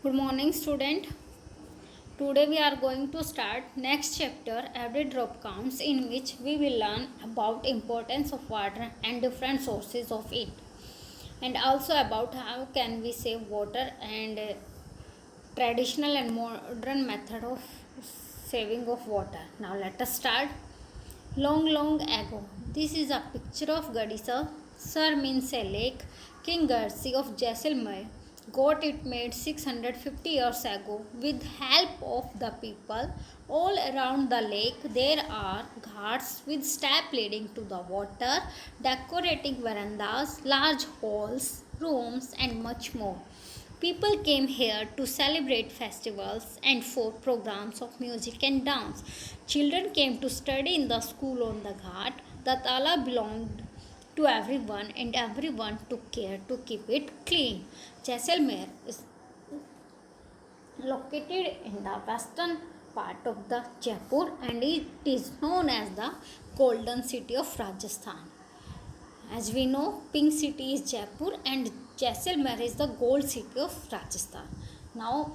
Good morning, student. Today we are going to start next chapter, Every Drop Counts, in which we will learn about importance of water and different sources of it, and also about how can we save water and traditional and modern method of saving of water. Now let us start. Long ago. This is a picture of Gadisa. Sir means a lake. King Garsi of Jaisalmer got it made 650 years ago with help of the people. All around the lake there are ghats with step leading to the water, decorating verandas, large halls, rooms and much more. People came here to celebrate festivals and for programs of music and dance. Children came to study in the school on the Ghat. The Tala belonged to everyone and everyone took care to keep it clean. Jaisalmer is located in the western part of the Jaipur and it is known as the Golden City of Rajasthan. As we know, Pink City is Jaipur and Jaisalmer is the Gold City of Rajasthan. Now,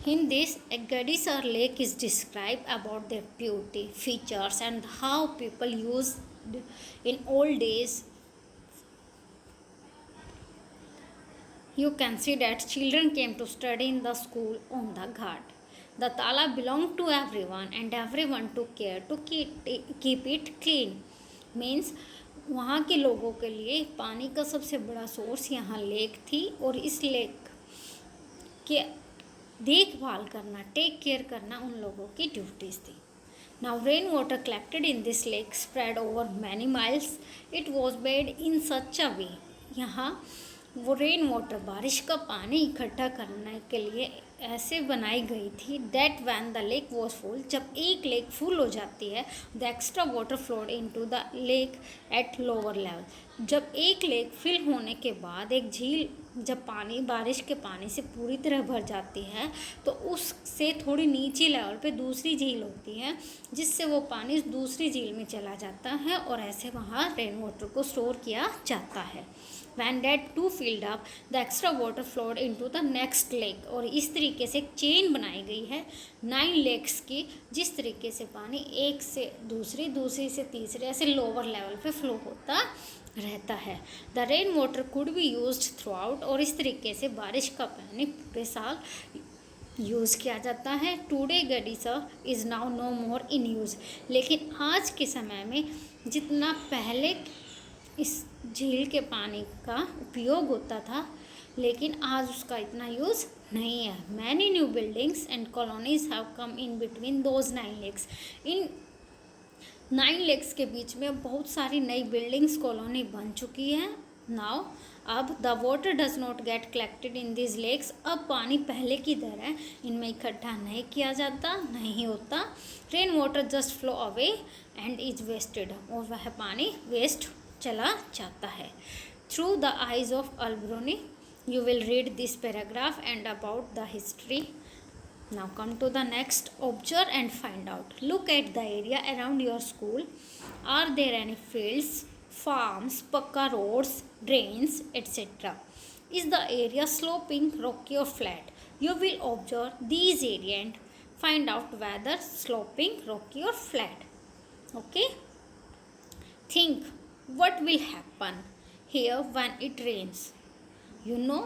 in this, Gadisar Lake is described about their beauty, features, and how people used in old days. You can see that children came to study in the school on the Ghat. The Tala belonged to everyone and everyone took care to keep it clean. Means वहाँ के लोगों के लिए पानी का सबसे बड़ा source यहाँ लेक थी और इस लेक के देखभाल करना, टेक केयर करना उन लोगों की ड्यूटीज थी. Now rain water collected in this lake spread over many miles. It was made in such a way. यहाँ वो रेन वाटर बारिश का पानी इकट्ठा करने के लिए ऐसे बनाई गई थी that when the lake was full. जब एक लेक फुल हो जाती है the extra water flowed into the lake at lower level. जब एक लेक फिल होने के बाद एक झील जब पानी बारिश के पानी से पूरी तरह भर जाती है तो उससे थोड़ी नीचे लेवल पे दूसरी झील होती है जिससे वो पानी दूसरी झील में चला जाता है और ऐसे वहाँ रेन वाटर को स्टोर किया जाता है. When that too filled up, the extra water flowed into the next lake. और इस तरीके से एक चेन बनाई गई है 9 लेक्स की, जिस तरीके से पानी एक से दूसरी, दूसरी से तीसरे ऐसे लोअर लेवल पे फ्लो होता रहता है. The rain water could be used through out. और इस तरीके से बारिश का पानी पूरे साल यूज़ किया जाता है. Today Gadisar is now no more in use. लेकिन आज के समय में जितना पहले इस झील के पानी का उपयोग होता था लेकिन आज उसका इतना यूज़ नहीं है. Many new buildings and colonies have come in between those 9 lakes. इन 9 लेक्स के बीच में बहुत सारी नई बिल्डिंग्स कॉलोनी बन चुकी है. नाउ अब the water does not get collected in this lakes. अब पानी पहले की तरह इनमें इकट्ठा नहीं किया जाता, नहीं होता. Rain water just flow away and is wasted. और वह पानी वेस्ट चला जाता है. Through the eyes of Alberuni you will read this paragraph and about the history. Now come to the next. Observe and find out. Look at the area around your school. Are there any fields, farms, pakka roads, drains, etc.? Is the area sloping, rocky or flat? You will observe these area and find out whether sloping, rocky or flat. Okay? Think what will happen here when it rains. You know,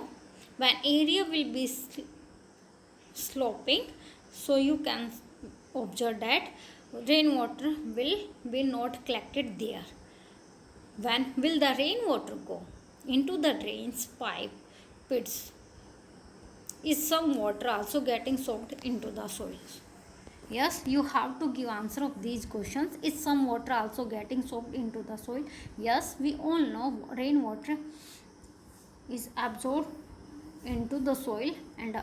when area will be sloping, so you can observe that rainwater will be not collected there. When will the rainwater go into the drains, pipe, pits? Is some water also getting soaked into the soil? Yes, you have to give answer of these questions. Is some water also getting soaked into the soil? Yes, we all know rainwater is absorbed into the soil and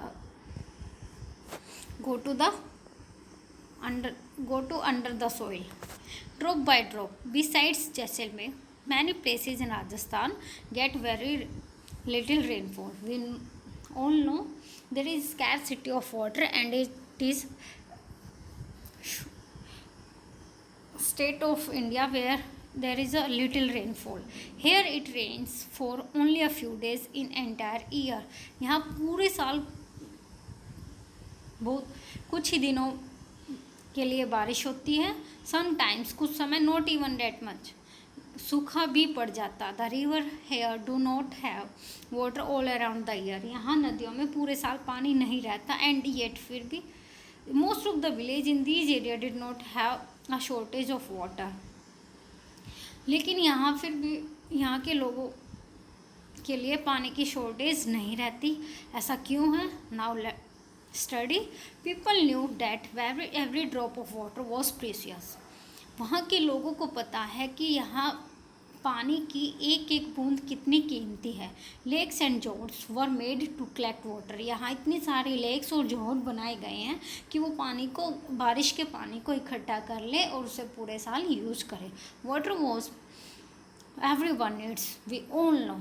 go to under the soil. Drop by drop. Besides Jaisalmer, many places in Rajasthan get very little rainfall. We all know there is scarcity of water and it is state of India where there is a little rainfall. Here it rains for only a few days in entire year. यहाँ पूरे साल बहुत कुछ ही दिनों के लिए बारिश होती है. समटाइम्स कुछ समय नॉट इवन डेट मच, सूखा भी पड़ जाता. The river here do not have water all around the year. यहाँ नदियों में पूरे साल पानी नहीं रहता. एंड येट फिर भी most of the village in these area did not have a shortage of water. लेकिन यहाँ फिर भी यहाँ के लोगों के लिए पानी की शॉर्टेज नहीं रहती. ऐसा क्यों है? Now study. People new that every drop of water was precious. वहाँ के लोगों को पता है कि यहाँ पानी की एक एक बूंद कितनी कीमती है. Lakes and johads were made to collect water. यहाँ इतनी सारी लेक्स और जोर्ड बनाए गए हैं कि वो पानी को, बारिश के पानी को इकट्ठा कर ले और उसे पूरे साल यूज करें. Water was everyone needs. We all know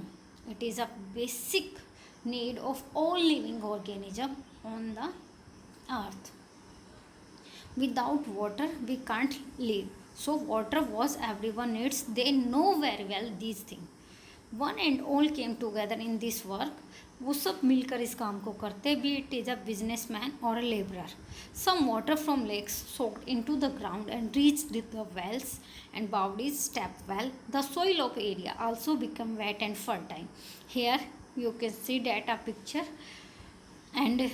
it is a basic need of all living organism on the earth. Without water we can't live. So water was everyone needs. They know very well these things. One and all came together in this work. वो सब मिलकर इस काम को करते. Be it is a businessman और a labourer. Some water from lakes soaked into the ground and reached the wells and bodies step well. The soil of area also become wet and fertile. Here you can see that a picture, and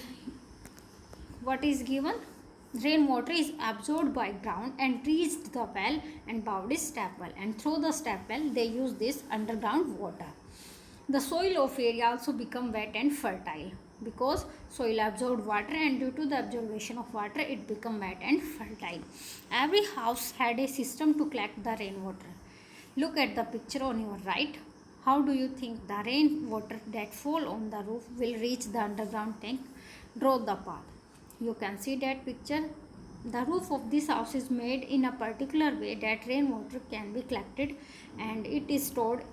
what is given? Rainwater is absorbed by ground and reached the well and bodies step well, and through the step well they use this underground water. The soil of area also become wet and fertile because soil absorbed water, and due to the absorption of water it become wet and fertile. Every house had a system to collect the rainwater. Look at the picture on your right. How do you think the rainwater that fall on the roof will reach the underground tank? Draw the path. You can see that picture. The roof of this house is made in a particular way that rainwater can be collected and it is stored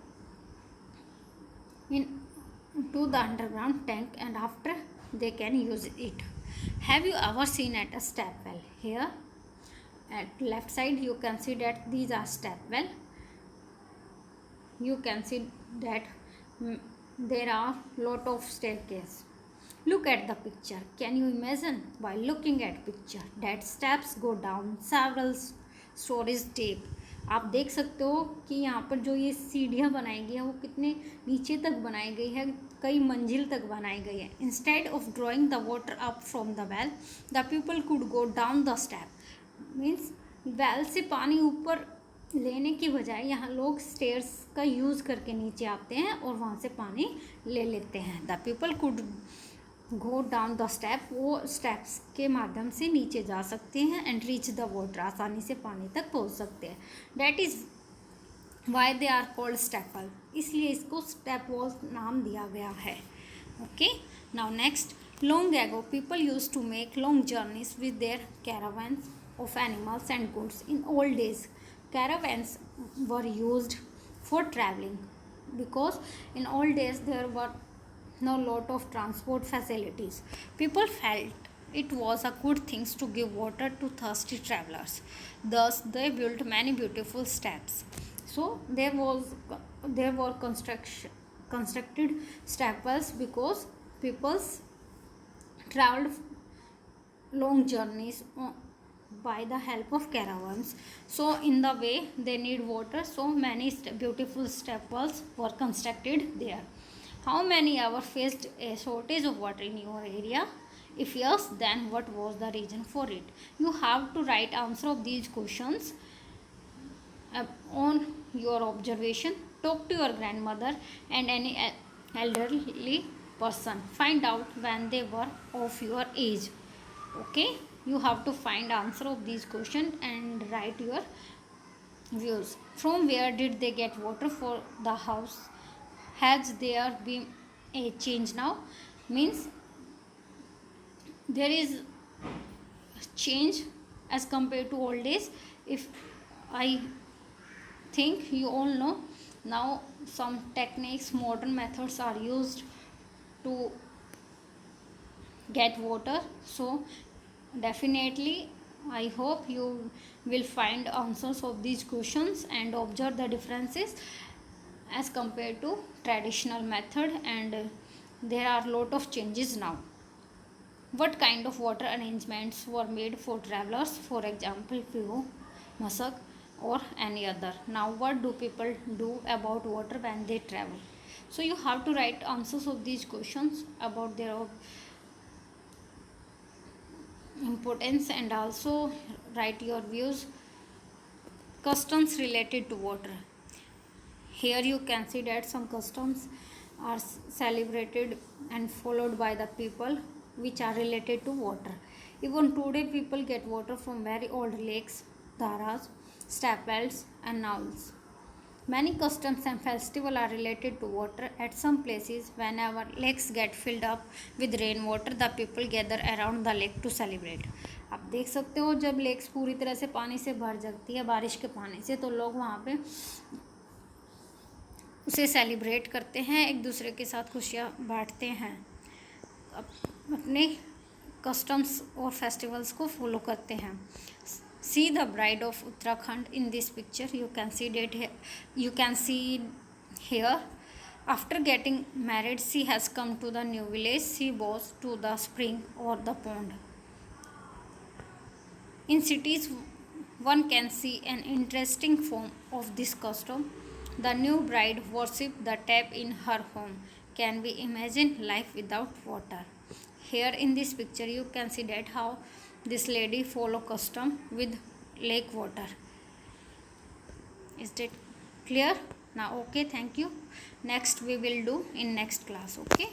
into the underground tank, and after they can use it. Have you ever seen at a step well? Here at left side you can see that these are step well. You can see that there are lot of staircase. Look at the picture. Can you imagine while looking at picture that steps go down several stories deep? आप देख सकते हो कि यहाँ पर जो ये सीढ़ियाँ बनाई गई है वो कितने नीचे तक बनाई गई है, कई मंजिल तक बनाई गई है. Instead of drawing the water up from the well the people could go down the step. Means well से पानी ऊपर लेने की बजाय यहाँ लोग स्टेयर्स का यूज़ करके नीचे आते हैं और वहाँ से पानी ले लेते हैं. The people could go down the step. वो स्टेप्स के माध्यम से नीचे जा सकते हैं. एंड रीच द वाटर, आसानी से पानी तक पहुंच सकते हैं. That is why they are called step well. इसलिए इसको स्टेप वेल नाम दिया गया है. Okay, now next. Long ago people use to make long journeys with their caravans of animals and goods. In old days caravans were used for traveling because in old days there were no lot of transport facilities. People felt it was a good thing to give water to thirsty travelers. Thus they built many beautiful steps. So there were constructed stepwells because people traveled long journeys by the help of caravans. So in the way they need water, so many beautiful step wells were constructed there. How many ever faced a shortage of water in your area? If yes, then what was the reason for it? You have to write answer of these questions on your observation. Talk to your grandmother and any elderly person. Find out when they were of your age. Okay, you have to find answer of these questions and write your views. From where did they get water for the house? Has there been a change now? Means there is change as compared to old days. If I think you all know, now some techniques, modern methods are used to get water. So definitely I hope you will find answers of these questions and observe the differences as compared to traditional method, and there are lot of changes now. What kind of water arrangements were made for travelers? For example, Pihu, Masak, or any other. Now, what do people do about water when they travel? So, you have to write answers of these questions about their importance, and also write your views. Customs related to water. Here you can see that some customs are celebrated and followed by the people which are related to water. Even today, people get water from very old lakes, dharas, step wells, and nowls. Many customs and festivals are related to water. At some places, whenever lakes get filled up with rainwater, the people gather around the lake to celebrate. आप देख सकते हो जब lakes पूरी तरह से पानी से भर जाती है बारिश के पानी से, तो लोग वहाँ पे उसे सेलिब्रेट करते हैं, एक दूसरे के साथ खुशियाँ बांटते हैं, अपने कस्टम्स और फेस्टिवल्स को फॉलो करते हैं. See the bride of Uttarakhand in this picture. You can see here. After getting married, she has come to the new village. She goes to the spring or the pond. In cities, one can see an interesting form of this custom. The new bride worships the tap in her home. Can we imagine life without water? Here in this picture, you can see that how this lady follow custom with lake water. Is that clear? Now, okay, thank you. Next we will do in next class. Okay.